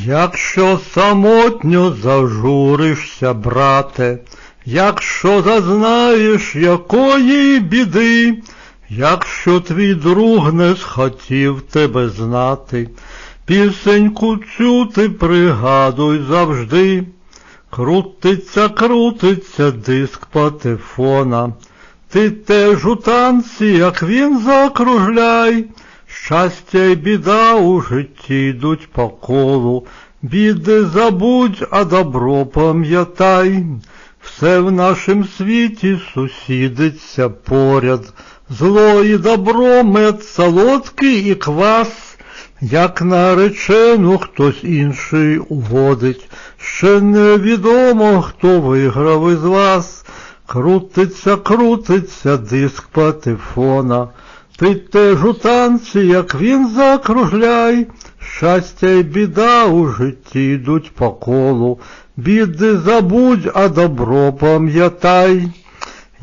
Якщо самотньо зажуришся, брате, якщо зазнаєш якої біди, якщо твій друг не схотів тебе знати, пісеньку цю ти пригадуй завжди. Крутиться, крутиться диск патефона, ти теж у танці, як він, закружляй. Щастя й біда у житті йдуть по колу, біди забудь, а добро пам'ятай. Все в нашім світі сусідиться поряд, зло і добро, мед солодкий і квас. Як наречену хтось інший уводить, ще невідомо, хто виграв із вас. Крутиться, крутиться диск патефона, ти теж у танці, як він, закружляй. Щастя й біда у житті йдуть по колу, біди забудь, а добро пам'ятай.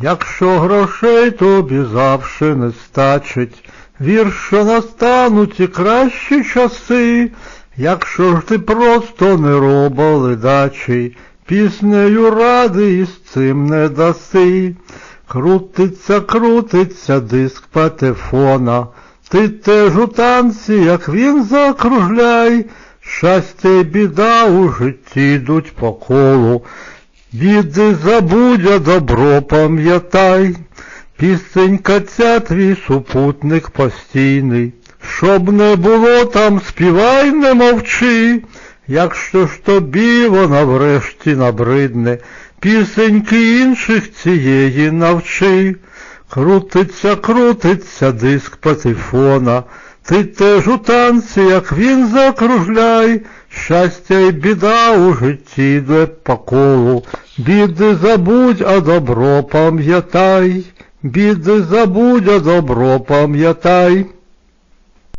Якщо грошей тобі завше не стачить, вір, що настануть і кращі часи. Якщо ж ти просто не роба ледачий, піснею ради із цим не даси. Крутиться, крутиться диск патефона, ти теж у танці, як він, закружляй. Щастя й біда у житті йдуть по колу, біди забудь, а добро пам'ятай. Пісенька ця твій супутник постійний, щоб не було там, співай, не мовчи. Якщо ж тобі вона врешті набридне, пісеньки інших цієї навчи. Крутиться, крутиться диск патефона, ти теж у танці, як він, закружляй. Щастя й біда у житті йде по колу, біди забудь, а добро пам'ятай. Біди забудь, а добро пам'ятай.